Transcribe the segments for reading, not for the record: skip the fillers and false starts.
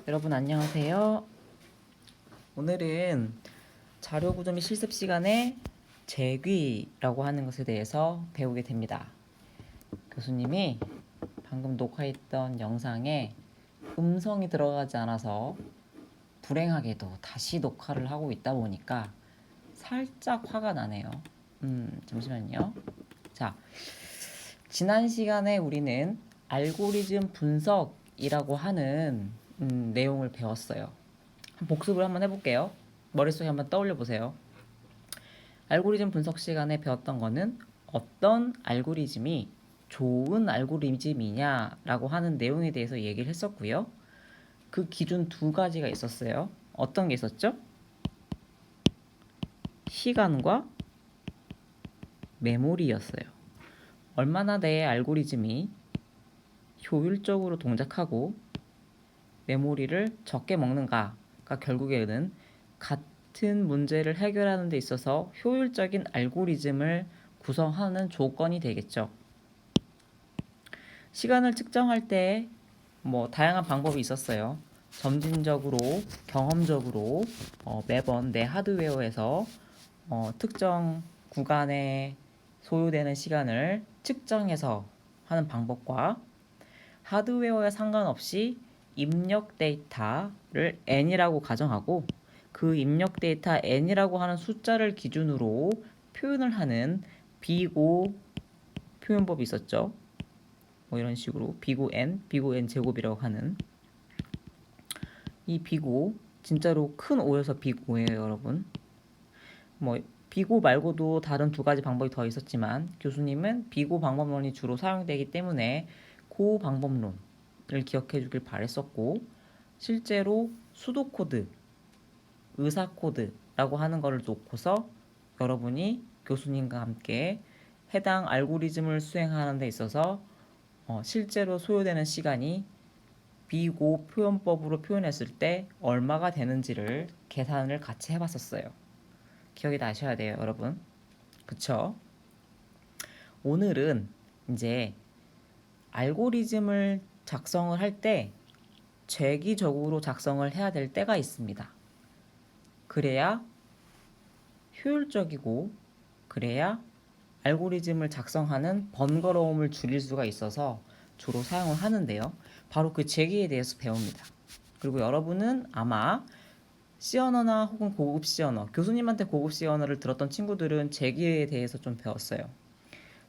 여러분 안녕하세요. 오늘은 자료 구조 및 실습 시간에 재귀라고 하는 것에 대해서 배우게 됩니다. 교수님이 방금 녹화했던 영상에 음성이 들어가지 않아서 불행하게도 다시 녹화를 하고 있다 보니까 살짝 화가 나네요. 잠시만요. 자, 지난 시간에 우리는 알고리즘 분석이라고 하는 내용을 배웠어요. 복습을 한번 해볼게요. 머릿속에 한번 떠올려 보세요. 알고리즘 분석 시간에 배웠던 거는 어떤 알고리즘이 좋은 알고리즘이냐라고 하는 내용에 대해서 얘기를 했었고요. 그 기준 두 가지가 있었어요. 어떤 게 있었죠? 시간과 메모리였어요. 얼마나 내 알고리즘이 효율적으로 동작하고 메모리를 적게 먹는가가 결국에는 같은 문제를 해결하는 데 있어서 효율적인 알고리즘을 구성하는 조건이 되겠죠. 시간을 측정할 때 다양한 방법이 있었어요. 점진적으로, 경험적으로 매번 내 하드웨어에서 특정 구간에 소요되는 시간을 측정해서 하는 방법과 하드웨어에 상관없이 입력 데이터를 n이라고 가정하고 그 입력 데이터 n이라고 하는 숫자를 기준으로 표현을 하는 비고 표현법이 있었죠. 이런 식으로 비고 n 제곱이라고 하는 이 비고 진짜로 큰 O여서 비고예요, 여러분. 비고 말고도 다른 두 가지 방법이 더 있었지만 교수님은 비고 방법론이 주로 사용되기 때문에 그 방법론을 기억해 주길 바랬었고, 실제로 수도 코드, 의사 코드라고 하는 거를 놓고서 여러분이 교수님과 함께 해당 알고리즘을 수행하는 데 있어서 실제로 소요되는 시간이 비고 표현법으로 표현했을 때 얼마가 되는지를 계산을 같이 해봤었어요. 기억이 나셔야 돼요, 여러분. 그쵸? 오늘은 이제 알고리즘을 작성을 할 때 재기적으로 작성을 해야 될 때가 있습니다. 그래야 효율적이고 그래야 알고리즘을 작성하는 번거로움을 줄일 수가 있어서 주로 사용을 하는데요. 바로 그 재기에 대해서 배웁니다. 그리고 여러분은 아마 C 언어나 혹은 고급 C 언어, 교수님한테 고급 C 언어를 들었던 친구들은 재기에 대해서 좀 배웠어요.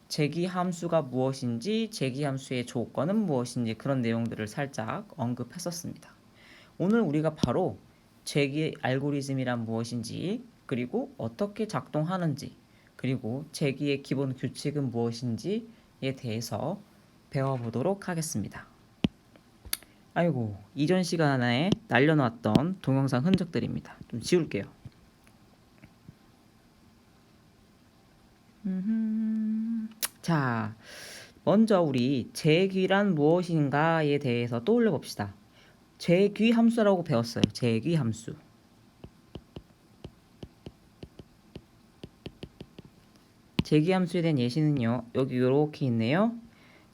재기 함수가 무엇인지, 재기 함수의 조건은 무엇인지 그런 내용들을 살짝 언급했었습니다. 오늘 우리가 바로 재기 알고리즘이란 무엇인지, 그리고 어떻게 작동하는지, 그리고 재기의 기본 규칙은 무엇인지에 대해서 배워보도록 하겠습니다. 아이고, 이전 시간에 날려놨던 동영상 흔적들입니다. 좀 지울게요. 자, 먼저 우리 재귀란 무엇인가에 대해서 떠올려 봅시다. 재귀 함수라고 배웠어요. 재귀 함수. 재귀 함수에 대한 예시는요. 여기 이렇게 있네요.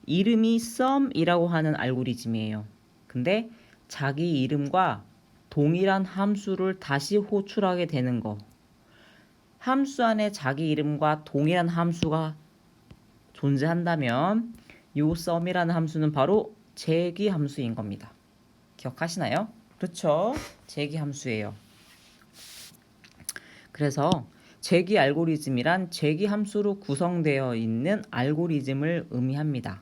이름이 sum이라고 하는 알고리즘이에요. 근데 자기 이름과 동일한 함수를 다시 호출하게 되는 거. 함수 안에 자기 이름과 동일한 함수가 존재한다면 이 sum이라는 함수는 바로 재귀 함수인 겁니다. 기억하시나요? 그렇죠. 재귀 함수예요. 그래서 재귀 알고리즘이란 재귀 함수로 구성되어 있는 알고리즘을 의미합니다.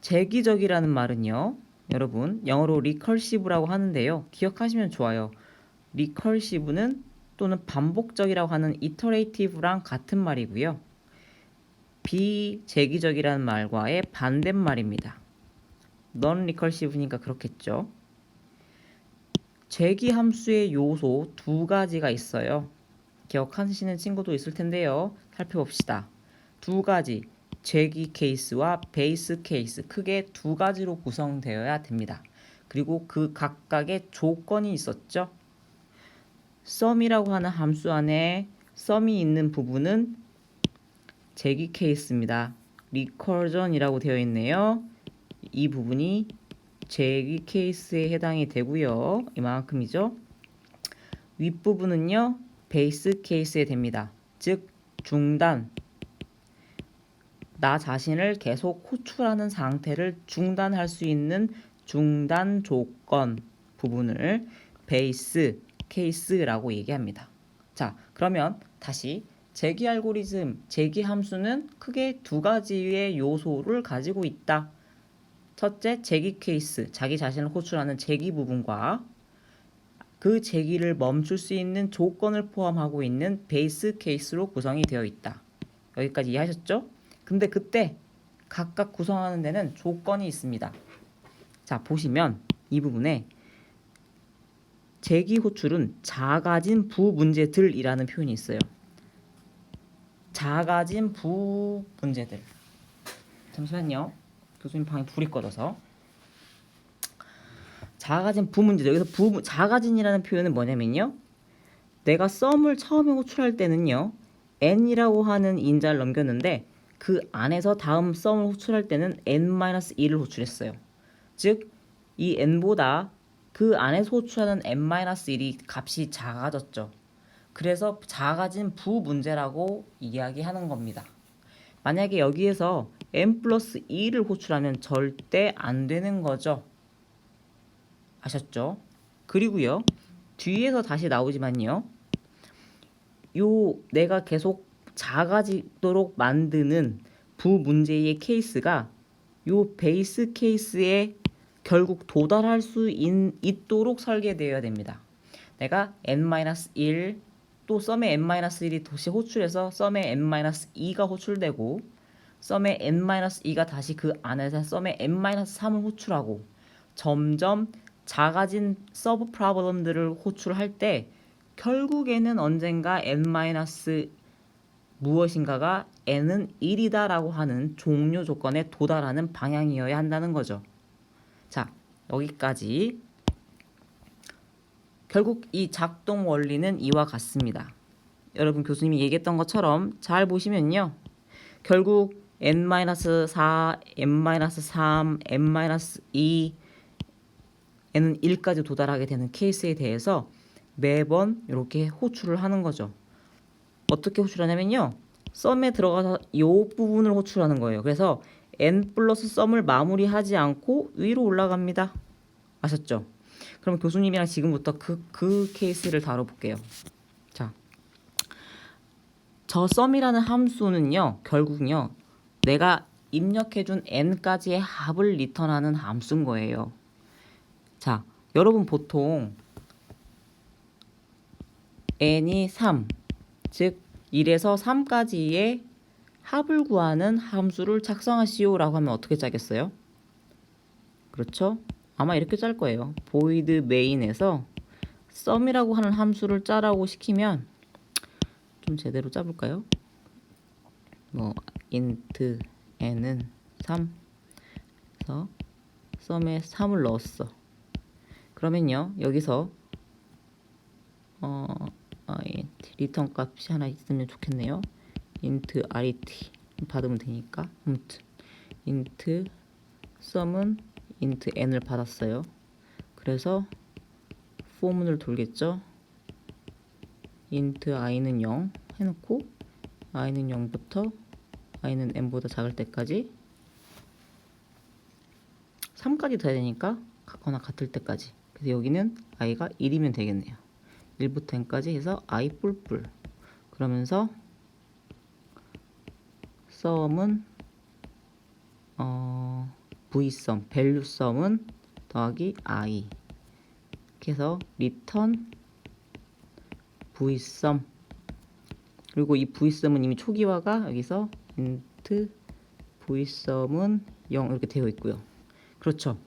재귀적이라는 말은요, 여러분 영어로 recursive라고 하는데요. 기억하시면 좋아요. recursive는 또는 반복적이라고 하는 iterative랑 같은 말이고요. 비재귀적이라는 말과의 반대말입니다. non-recursive니까 그렇겠죠. 재귀 함수의 요소 두 가지가 있어요. 기억하시는 친구도 있을 텐데요. 살펴봅시다. 두 가지, 재귀 케이스와 베이스 케이스, 크게 두 가지로 구성되어야 됩니다. 그리고 그 각각의 조건이 있었죠. sum이라고 하는 함수 안에 sum이 있는 부분은 재귀 케이스입니다. recursion이라고 되어 있네요. 이 부분이 제기 케이스에 해당이 되고요. 이만큼이죠. 윗부분은요. 베이스 케이스에 됩니다. 즉 중단, 나 자신을 계속 호출하는 상태를 중단할 수 있는 중단 조건 부분을 베이스 케이스라고 얘기합니다. 자, 그러면 다시 제기 알고리즘, 제기 함수는 크게 두 가지의 요소를 가지고 있다. 첫째, 제기 케이스, 자기 자신을 호출하는 제기 부분과 그 제기를 멈출 수 있는 조건을 포함하고 있는 베이스 케이스로 구성이 되어 있다. 여기까지 이해하셨죠? 근데 그때 각각 구성하는 데는 조건이 있습니다. 자, 보시면 이 부분에 제기 호출은 작아진 부문제들이라는 표현이 있어요. 작아진 부문제들. 잠시만요. 교수님 방에 불이 꺼져서. 작아진 부문제들. 여기서 작아진이라는 표현은 뭐냐면요. 내가 썸을 처음에 호출할 때는요. n이라고 하는 인자를 넘겼는데 그 안에서 다음 썸을 호출할 때는 n-1을 호출했어요. 즉, 이 n보다 그 안에서 호출하는 n-1이 값이 작아졌죠. 그래서 작아진 부문제라고 이야기하는 겁니다. 만약에 여기에서 n 플러스 2를 호출하면 절대 안 되는 거죠. 아셨죠? 그리고요. 뒤에서 다시 나오지만요. 요 내가 계속 작아지도록 만드는 부문제의 케이스가 요 베이스 케이스에 결국 도달할 수 있도록 설계되어야 됩니다. 내가 n-1 또 썸의 n-1이 다시 호출해서 썸의 n-2가 호출되고 썸의 n-2가 다시 그 안에서 썸의 n-3을 호출하고 점점 작아진 서브 프로블럼들을 호출할 때 결국에는 언젠가 n- 무엇인가가 n은 1이다 라고 하는 종료 조건에 도달하는 방향이어야 한다는 거죠. 자, 여기까지. 결국 이 작동 원리는 이와 같습니다. 여러분 교수님이 얘기했던 것처럼 잘 보시면요. 결국 n-4, n-3, n-2, n은 1까지 도달하게 되는 케이스에 대해서 매번 이렇게 호출을 하는 거죠. 어떻게 호출하냐면요. 썸에 들어가서 이 부분을 호출하는 거예요. 그래서 n 플러스 썸을 마무리하지 않고 위로 올라갑니다. 아셨죠? 그럼 교수님이랑 지금부터 그 케이스를 다뤄볼게요. 자, 저 썸이라는 함수는요. 결국은요. 내가 입력해준 n까지의 합을 리턴하는 함수인 거예요. 자, 여러분 보통 n이 3, 즉 1에서 3까지의 합을 구하는 함수를 작성하시오라고 하면 어떻게 짜겠어요? 그렇죠? 아마 이렇게 짤 거예요. void main에서 sum이라고 하는 함수를 짜라고 시키면 좀 제대로 짜볼까요? 뭐 int n은 3 그래서 sum에 3을 넣었어. 그러면요. 여기서 리턴 값이 하나 있으면 좋겠네요. int ret 받으면 되니까. 아무튼 int sum은 int n을 받았어요. 그래서 for문을 돌겠죠. int i는 0 해놓고 i는 0부터 i는 n보다 작을 때까지 3까지 돼야 되니까 같거나 같을 때까지. 그래서 여기는 i가 1이면 되겠네요. 1부터 n까지 해서 i 뿔뿔. 그러면서 sum은 vsum, value sum은 더하기 i. 이렇게 해서 return vsum. 그리고 이 vsum은 이미 초기화가 여기서 int vsum은 0 이렇게 되어 있고요. 그렇죠.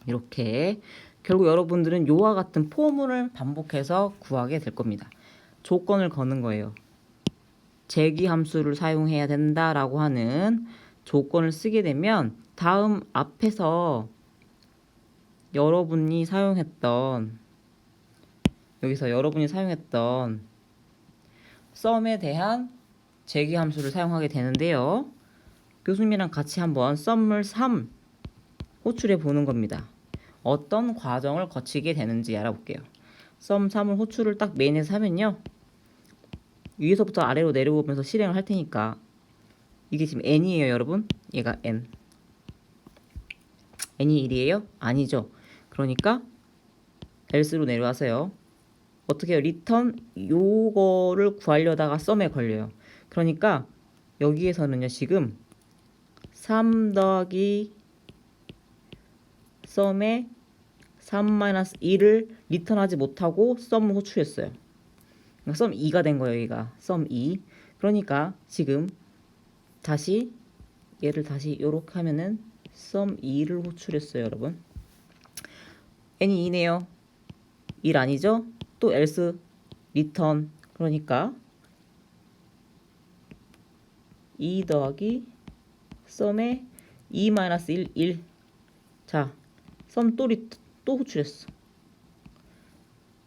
이렇게 결국 여러분들은 요와 같은 포문을 반복해서 구하게 될 겁니다. 조건을 거는 거예요. 제기 함수를 사용해야 된다라고 하는 조건을 쓰게 되면 다음 앞에서 여러분이 사용했던 썸에 대한 제기 함수를 사용하게 되는데요. 교수님이랑 같이 한번 썸을 3 호출해 보는 겁니다. 어떤 과정을 거치게 되는지 알아볼게요. 썸 3을 호출을 딱 메인에서 하면요. 위에서부터 아래로 내려오면서 실행을 할 테니까 이게 지금 n이에요, 여러분. 얘가 n. n이 1이에요? 아니죠. 그러니까 else로 내려와서요. 어떻게 해요? 리턴 요거를 구하려다가 썸에 걸려요. 그러니까 여기에서는요, 지금 3 더하기 썸에 3-1을 리턴하지 못하고 썸을 호출했어요. 그러니까 썸 2가 된 거예요, 여기가. 썸 2. 그러니까 지금 다시 얘를 다시 요렇게 하면은 썸 2를 호출했어요, 여러분. n이 2네요. 1 아니죠? 또 else 리턴. 그러니까 2 더하기 썸에 2-1, 1. 자, 썸 또 호출했어.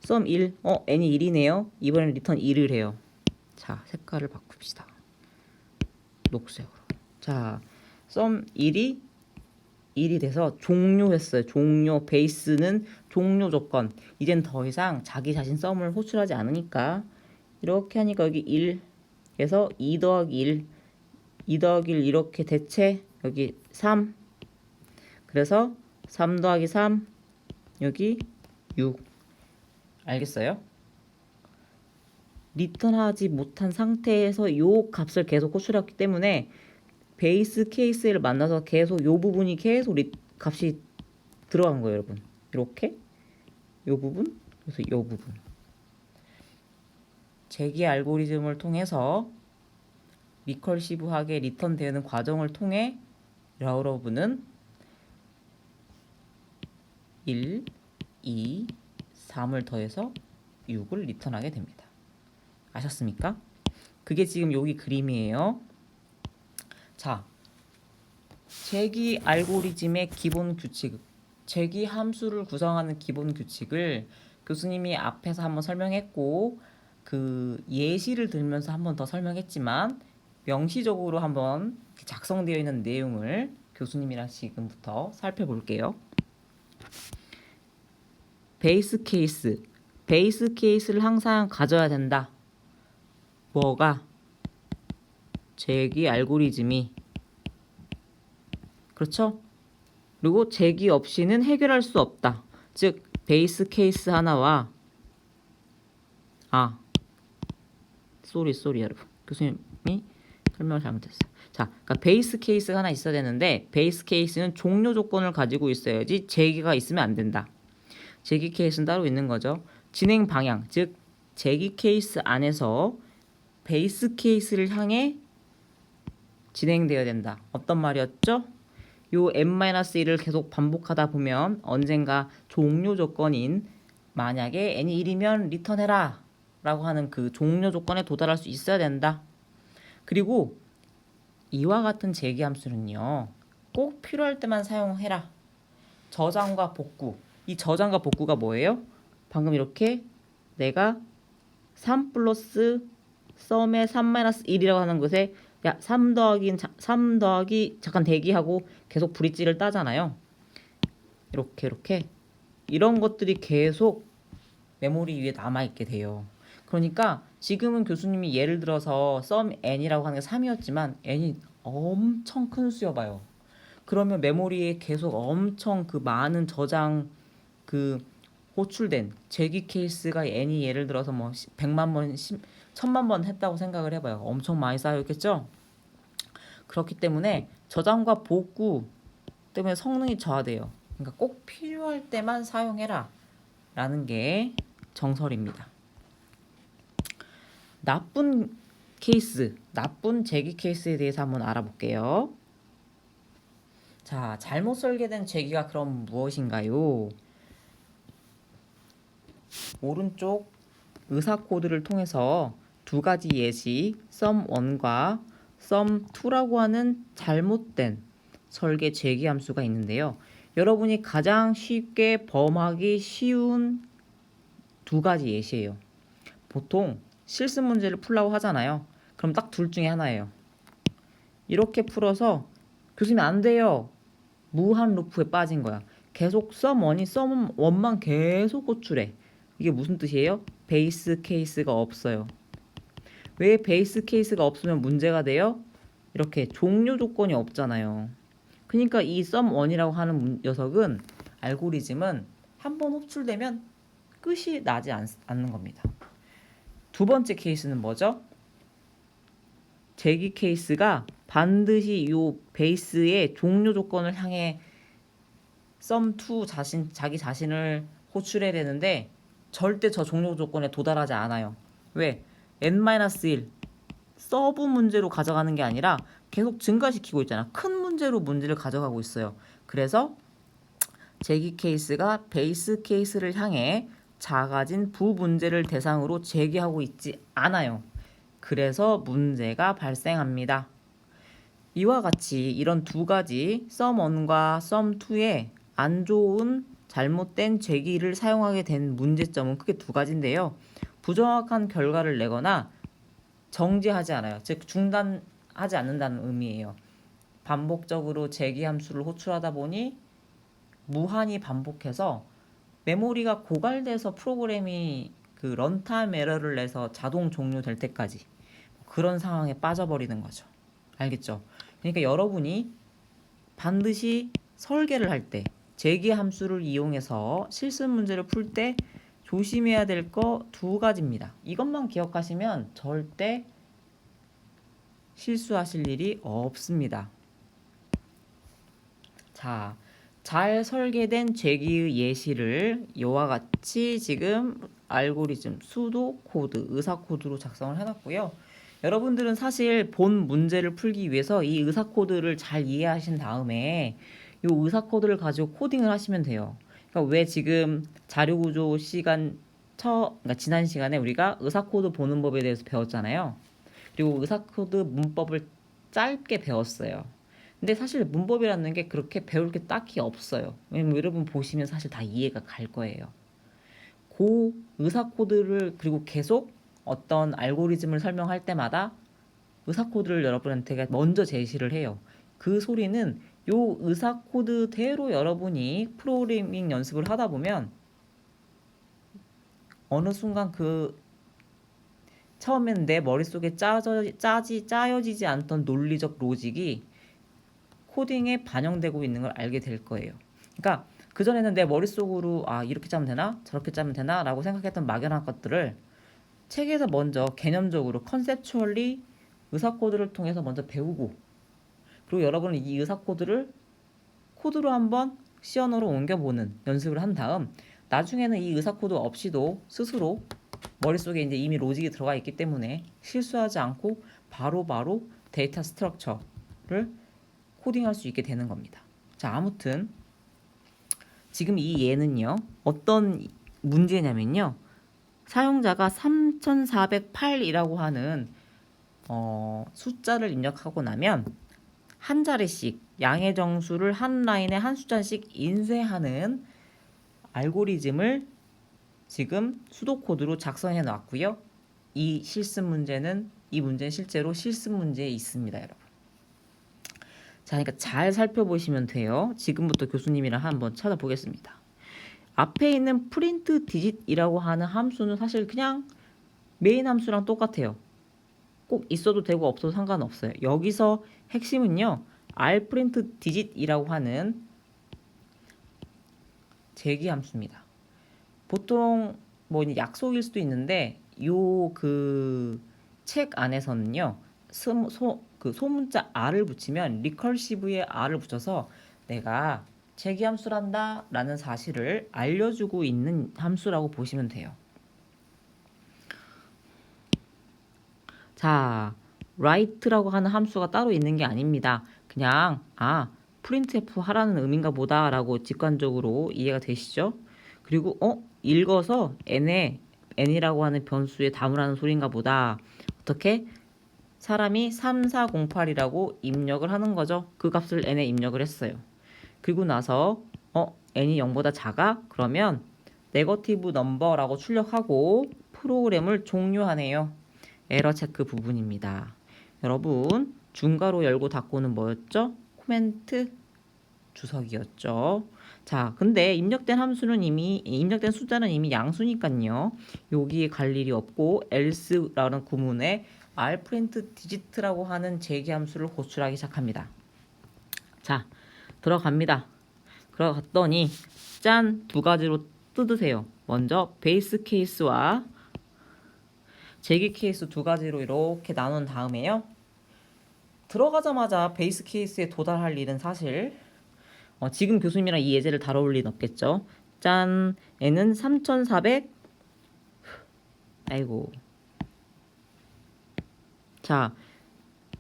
썸 1. n이 1이네요. 이번엔 리턴 2를 해요. 자, 색깔을 바꿉시다. 녹색으로. 자, 썸 1이 돼서 종료했어요. 종료. 베이스는 종료 조건. 이젠 더 이상 자기 자신 썸을 호출하지 않으니까 이렇게 하니까 여기 1에서 2 더하기 1, 2 더하기 1 이렇게 대체 여기 3. 그래서 3 더하기 3 여기 6. 알겠어요? 리턴하지 못한 상태에서 요 값을 계속 호출했기 때문에 베이스 케이스를 만나서 계속 요 부분이 계속 값이 들어간 거예요, 여러분. 이렇게 요 부분, 그래서 요 부분. 재기 알고리즘을 통해서 리컬시브하게 리턴되는 과정을 통해 여러분은 1, 2, 3을 더해서 6을 리턴하게 됩니다. 아셨습니까? 그게 지금 여기 그림이에요. 자, 재기 알고리즘의 기본 규칙, 재기 함수를 구성하는 기본 규칙을 교수님이 앞에서 한번 설명했고 그 예시를 들면서 한번 더 설명했지만 명시적으로 한번 작성되어 있는 내용을 교수님이랑 지금부터 살펴볼게요. 베이스 케이스를 항상 가져야 된다. 뭐가? 재기 알고리즘이. 그렇죠? 그리고 재기 없이는 해결할 수 없다. 즉 베이스 케이스 하나와 쏘리 여러분. 교수님이 설명을 잘못했어요. 자, 그러니까 베이스 케이스가 하나 있어야 되는데 베이스 케이스는 종료 조건을 가지고 있어야지 재기가 있으면 안 된다. 재기 케이스는 따로 있는 거죠. 진행 방향, 즉 재기 케이스 안에서 베이스 케이스를 향해 진행되어야 된다. 어떤 말이었죠? 요 n-1을 계속 반복하다 보면 언젠가 종료 조건인 만약에 n이 1이면 리턴해라 라고 하는 그 종료 조건에 도달할 수 있어야 된다. 그리고 이와 같은 재기 함수는요, 꼭 필요할 때만 사용해라. 저장과 복구. 이 저장과 복구가 뭐예요? 방금 이렇게 내가 3 플러스 썸의 3-1이라고 하는 것에 3 더하기 잠깐 대기하고 계속 브릿지를 따잖아요. 이렇게 이런 것들이 계속 메모리 위에 남아있게 돼요. 그러니까 지금은 교수님이 예를 들어서 썸 n이라고 하는 게 3이었지만 n이 엄청 큰 수여봐요. 그러면 메모리에 계속 엄청 그 많은 저장 그 호출된 재기 케이스가 n이 예를 들어서 뭐 100만 번, 1000만 번 했다고 생각을 해봐요. 엄청 많이 쌓여있겠죠? 그렇기 때문에 저장과 복구 때문에 성능이 저하돼요. 그러니까 꼭 필요할 때만 사용해라 라는 게 정설입니다. 나쁜 케이스, 나쁜 재기 케이스에 대해서 한번 알아볼게요. 자, 잘못 설계된 재기가 그럼 무엇인가요? 오른쪽 의사 코드를 통해서 두 가지 예시 sum1과 sum2라고 하는 잘못된 설계 재기 함수가 있는데요. 여러분이 가장 쉽게 범하기 쉬운 두 가지 예시예요. 보통 실습 문제를 풀라고 하잖아요. 그럼 딱 둘 중에 하나예요. 이렇게 풀어서 교수님 안 돼요. 무한 루프에 빠진 거야. 계속 sum1이 sum1만 계속 호출해. 이게 무슨 뜻이에요? 베이스 케이스가 없어요. 왜 베이스 케이스가 없으면 문제가 돼요? 이렇게 종료 조건이 없잖아요. 그러니까 이 sum1이라고 하는 녀석은 알고리즘은 한번 호출되면 끝이 나지 않는 겁니다. 두 번째 케이스는 뭐죠? 제기 케이스가 반드시 이 베이스의 종료 조건을 향해 sum2 자기 자신을 호출해야 되는데 절대 저 종료 조건에 도달하지 않아요. 왜? n-1 서브 문제로 가져가는 게 아니라 계속 증가시키고 있잖아. 큰 문제로 문제를 가져가고 있어요. 그래서 제기 케이스가 베이스 케이스를 향해 작아진 부문제를 대상으로 제기하고 있지 않아요. 그래서 문제가 발생합니다. 이와 같이 이런 두 가지 sum1과 sum2의 안 좋은 잘못된 제기를 사용하게 된 문제점은 크게 두 가지인데요. 부정확한 결과를 내거나 정지하지 않아요. 즉 중단하지 않는다는 의미예요. 반복적으로 제기 함수를 호출하다 보니 무한히 반복해서 메모리가 고갈돼서 프로그램이 그 런타임 에러를 내서 자동 종료될 때까지 그런 상황에 빠져버리는 거죠. 알겠죠? 그러니까 여러분이 반드시 설계를 할 때 제기 함수를 이용해서 실습 문제를 풀 때 조심해야 될 거 두 가지입니다. 이것만 기억하시면 절대 실수하실 일이 없습니다. 자, 잘 설계된 제기의 예시를 이와 같이 지금 알고리즘, 수도 코드, 의사 코드로 작성을 해놨고요. 여러분들은 사실 본 문제를 풀기 위해서 이 의사 코드를 잘 이해하신 다음에 이 의사 코드를 가지고 코딩을 하시면 돼요. 그러니까 왜 지금 자료 구조 시간 그러니까 지난 시간에 우리가 의사 코드 보는 법에 대해서 배웠잖아요. 그리고 의사 코드 문법을 짧게 배웠어요. 근데 사실 문법이라는 게 그렇게 배울 게 딱히 없어요. 왜냐면 여러분 보시면 사실 다 이해가 갈 거예요. 그 의사 코드를 그리고 계속 어떤 알고리즘을 설명할 때마다 의사 코드를 여러분한테 먼저 제시를 해요. 그 소리는 요 의사 코드대로 여러분이 프로그래밍 연습을 하다 보면 어느 순간 그 처음엔 내 머릿속에 짜여지지 않던 논리적 로직이 코딩에 반영되고 있는 걸 알게 될 거예요. 그러니까 그전에는 내 머릿속으로 이렇게 짜면 되나? 저렇게 짜면 되나? 라고 생각했던 막연한 것들을 책에서 먼저 개념적으로 컨셉추얼리 의사 코드를 통해서 먼저 배우고 그리고 여러분은 이 의사 코드를 코드로 한번 시언어로 옮겨보는 연습을 한 다음 나중에는 이 의사 코드 없이도 스스로 머릿속에 이제 이미 로직이 들어가 있기 때문에 실수하지 않고 바로바로 데이터 스트럭처를 코딩할 수 있게 되는 겁니다. 자, 아무튼 지금 이 예는요. 어떤 문제냐면요. 사용자가 3408이라고 하는 숫자를 입력하고 나면 한 자리씩 양의 정수를 한 라인에 한 숫자씩 인쇄하는 알고리즘을 지금 수도 코드로 작성해 놨고요. 이 문제는 실제로 실습 문제에 있습니다, 여러분. 자, 그러니까 잘 살펴보시면 돼요. 지금부터 교수님이랑 한번 찾아보겠습니다. 앞에 있는 프린트 디짓이라고 하는 함수는 사실 그냥 메인 함수랑 똑같아요. 꼭 있어도 되고 없어도 상관없어요. 여기서 핵심은요. rprint digit이라고 하는 제기 함수입니다. 보통 뭐 약속일 수도 있는데 요 그 책 안에서는요. 그 소문자 r을 붙이면 리컬시브에 r을 붙여서 내가 제기 함수란다 라는 사실을 알려주고 있는 함수라고 보시면 돼요. 자, write라고 하는 함수가 따로 있는 게 아닙니다. 그냥 printf 하라는 의미인가 보다 라고 직관적으로 이해가 되시죠? 그리고 읽어서 n이라고 하는 변수에 담으라는 소리인가 보다. 어떻게? 사람이 3408이라고 입력을 하는 거죠. 그 값을 n에 입력을 했어요. 그리고 나서 n이 0보다 작아? 그러면 네거티브 넘버라고 출력하고 프로그램을 종료하네요. 에러 체크 부분입니다. 여러분 중괄호 열고 닫고는 뭐였죠? 코멘트 주석이었죠. 자, 근데 입력된 숫자는 이미 양수니까요. 여기에 갈 일이 없고 else라는 구문에 rprint digit라고 하는 재기함수를 호출하기 시작합니다. 자, 들어갑니다. 들어갔더니 짠! 두 가지로 뜯으세요. 먼저 베이스 케이스와 재기 케이스 두 가지로 이렇게 나눈 다음에요. 들어가자마자 베이스 케이스에 도달할 일은 사실 지금 교수님이랑 이 예제를 다뤄볼 리는 없겠죠. 짠! n은 3400 아이고. 자,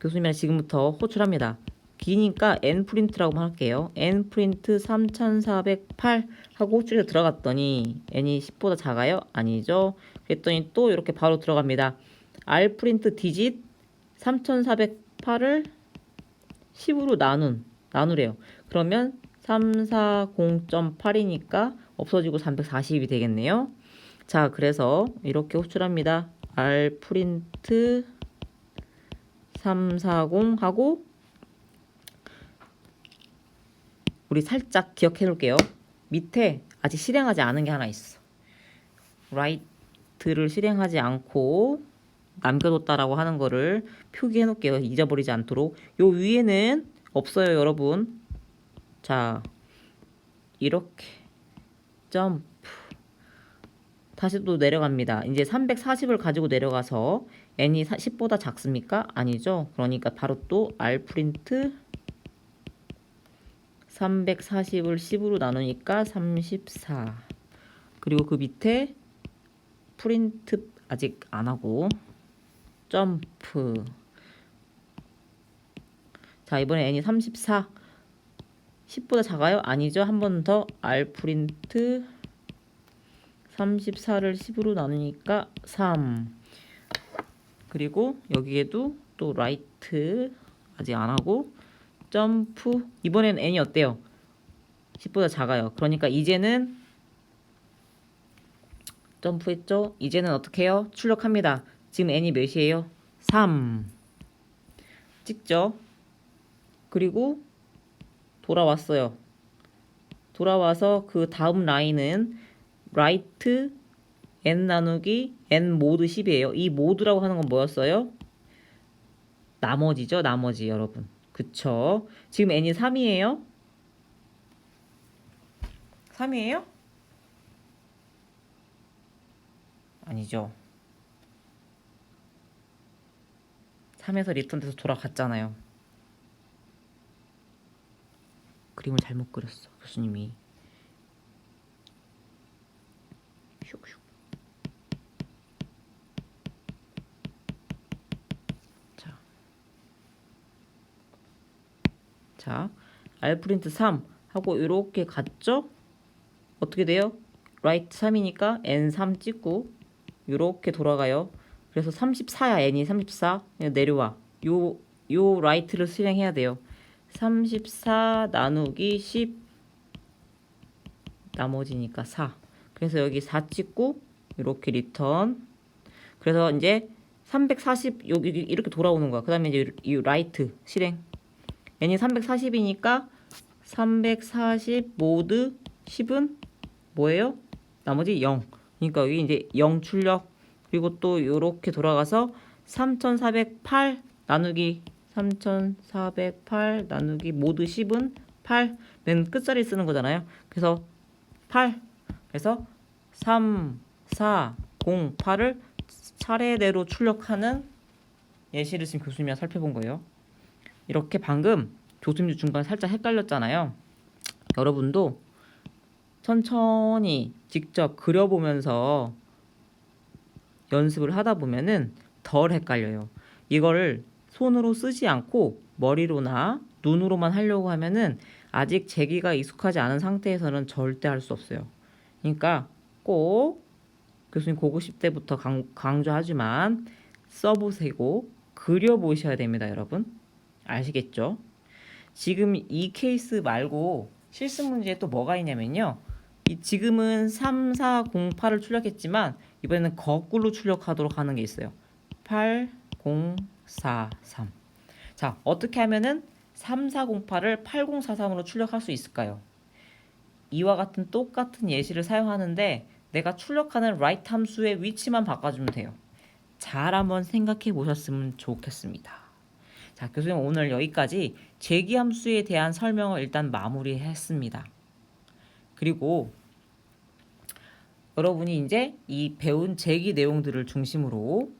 교수님이랑 지금부터 호출합니다. 기니까 n프린트라고 할게요. n프린트 3408 하고 호출해서 들어갔더니 n이 10보다 작아요? 아니죠. 그랬더니 또 이렇게 바로 들어갑니다. r프린트 디짓 3408을 10으로 나누래요. 그러면 340.8이니까 없어지고 340이 되겠네요. 자, 그래서 이렇게 호출합니다. r프린트 340 하고 우리 살짝 기억해 놓을게요. 밑에 아직 실행하지 않은 게 하나 있어. write를 실행하지 않고 남겨뒀다라고 하는 거를 표기해 놓을게요. 잊어버리지 않도록. 요 위에는 없어요, 여러분. 자, 이렇게 점프. 다시 또 내려갑니다. 이제 340을 가지고 내려가서 n이 10보다 작습니까? 아니죠. 그러니까 바로 또 rprint 340을 10으로 나누니까 34. 그리고 그 밑에 프린트 아직 안 하고 점프. 자, 이번에 n이 34. 10보다 작아요? 아니죠. 한 번 더 rprint 34를 10으로 나누니까 3. 그리고 여기에도 또 write 아직 안 하고 점프. 이번엔 n이 어때요? 10보다 작아요. 그러니까 이제는 점프했죠? 이제는 어떻게 해요? 출력합니다. 지금 n이 몇이에요? 3. 찍죠? 그리고 돌아왔어요. 돌아와서 그 다음 라인은 write n 나누기 n 모드 10이에요. 이 모드라고 하는 건 뭐였어요? 나머지죠, 나머지 여러분. 그쵸? 지금 n이 3이에요? 3이에요? 아니죠. 3에서 리턴돼서 돌아갔잖아요. 그림을 잘못 그렸어, 교수님이. 슉슉. 자, rprint 3 하고 이렇게 갔죠? 어떻게 돼요? write 3이니까 n3 찍고 이렇게 돌아가요. 그래서 34야, n이 34. 내려와. 요 write를 실행해야 돼요. 34 나누기 10 나머지니까 4. 그래서 여기 4 찍고 이렇게 리턴. 그래서 이제 340 여기 이렇게 돌아오는 거야. 그다음에 이제 이 write 실행. n이 340이니까 340 모드 10은 뭐예요? 나머지 0. 그러니까 여기 이제 0 출력. 그리고 또 이렇게 돌아가서 3408 나누기 모드 10은 8. 맨 끝자리 쓰는 거잖아요. 그래서 8. 그래서 3, 4, 0, 8을 차례대로 출력하는 예시를 지금 교수님이랑 살펴본 거예요. 이렇게 방금 교수님도 중간에 살짝 헷갈렸잖아요. 여러분도 천천히 직접 그려보면서 연습을 하다 보면은 덜 헷갈려요. 이거를 손으로 쓰지 않고 머리로나 눈으로만 하려고 하면은 아직 재기가 익숙하지 않은 상태에서는 절대 할 수 없어요. 그러니까 꼭 교수님 고급 때부터 강조하지만 써보시고 그려보셔야 됩니다, 여러분. 아시겠죠? 지금 이 케이스 말고 실습 문제에 또 뭐가 있냐면요. 지금은 3408을 출력했지만 이번에는 거꾸로 출력하도록 하는 게 있어요. 8043. 자, 어떻게 하면은 3408을 8043으로 출력할 수 있을까요? 이와 같은 똑같은 예시를 사용하는데 내가 출력하는 write 함수의 위치만 바꿔주면 돼요. 잘 한번 생각해 보셨으면 좋겠습니다. 자, 교수님 오늘 여기까지 제기 함수에 대한 설명을 일단 마무리했습니다. 그리고 여러분이 이제 이 배운 제기 내용들을 중심으로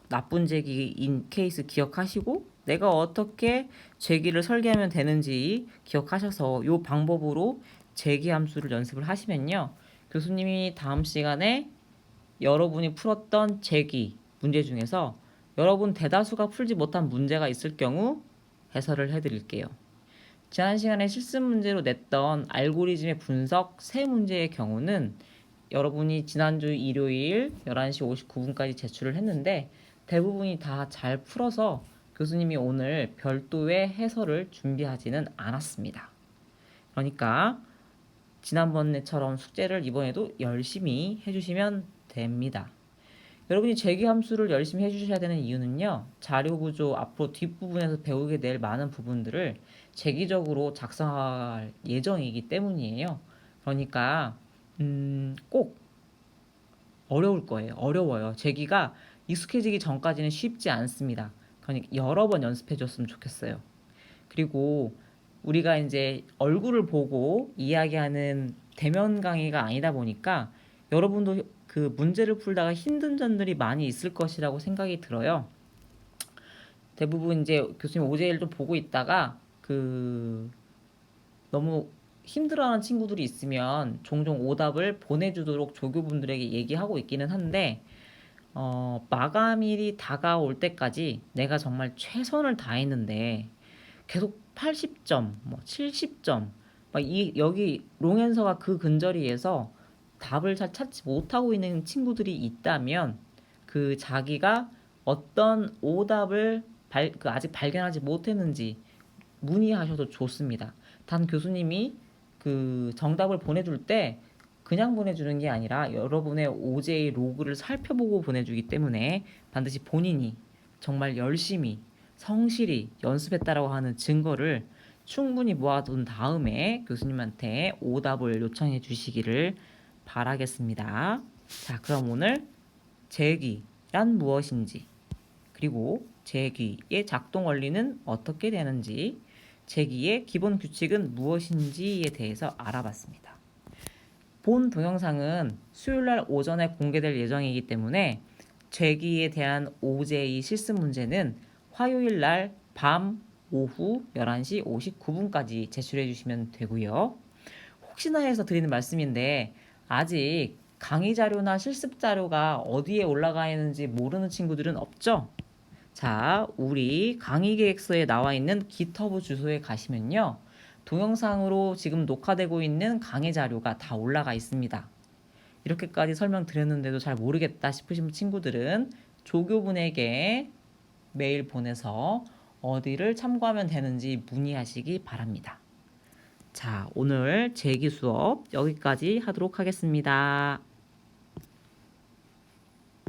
나쁜 제기인 케이스 기억하시고 내가 어떻게 제기를 설계하면 되는지 기억하셔서 이 방법으로 제기 함수를 연습을 하시면요. 교수님이 다음 시간에 여러분이 풀었던 제기 문제 중에서 여러분 대다수가 풀지 못한 문제가 있을 경우 해설을 해드릴게요. 지난 시간에 실습 문제로 냈던 알고리즘의 분석 세 문제의 경우는 여러분이 지난주 일요일 11시 59분까지 제출을 했는데 대부분이 다 잘 풀어서 교수님이 오늘 별도의 해설을 준비하지는 않았습니다. 그러니까 지난번에처럼 숙제를 이번에도 열심히 해주시면 됩니다. 여러분이 제기 함수를 열심히 해주셔야 되는 이유는요. 자료 구조 앞으로 뒷부분에서 배우게 될 많은 부분들을 제기적으로 작성할 예정이기 때문이에요. 그러니까 꼭 어려울 거예요. 어려워요. 제기가 익숙해지기 전까지는 쉽지 않습니다. 그러니까 여러 번 연습해 줬으면 좋겠어요. 그리고 우리가 이제 얼굴을 보고 이야기하는 대면 강의가 아니다 보니까 여러분도 그 문제를 풀다가 힘든 점들이 많이 있을 것이라고 생각이 들어요. 대부분 이제 교수님 오제일 좀 보고 있다가 너무 힘들어하는 친구들이 있으면 종종 오답을 보내주도록 조교분들에게 얘기하고 있기는 한데 마감일이 다가올 때까지 내가 정말 최선을 다했는데 계속 80점, 뭐 70점, 여기 롱앤서가 그 근저리에서 답을 잘 찾지 못하고 있는 친구들이 있다면 그 자기가 어떤 오답을 아직 발견하지 못했는지 문의하셔도 좋습니다. 단 교수님이 그 정답을 보내줄 때 그냥 보내주는 게 아니라 여러분의 OJ 로그를 살펴보고 보내주기 때문에 반드시 본인이 정말 열심히 성실히 연습했다라고 하는 증거를 충분히 모아둔 다음에 교수님한테 오답을 요청해 주시기를 바라겠습니다. 자, 그럼 오늘 제기란 무엇인지, 그리고 제기의 작동 원리는 어떻게 되는지, 제기의 기본 규칙은 무엇인지에 대해서 알아봤습니다. 본 동영상은 수요일날 오전에 공개될 예정이기 때문에 제기에 대한 OJ 실습 문제는 화요일날 밤 오후 11시 59분까지 제출해 주시면 되고요. 혹시나 해서 드리는 말씀인데 아직 강의 자료나 실습 자료가 어디에 올라가 있는지 모르는 친구들은 없죠? 자, 우리 강의 계획서에 나와 있는 GitHub 주소에 가시면요. 동영상으로 지금 녹화되고 있는 강의 자료가 다 올라가 있습니다. 이렇게까지 설명드렸는데도 잘 모르겠다 싶으신 친구들은 조교분에게 메일 보내서 어디를 참고하면 되는지 문의하시기 바랍니다. 자, 오늘 제기 수업 여기까지 하도록 하겠습니다.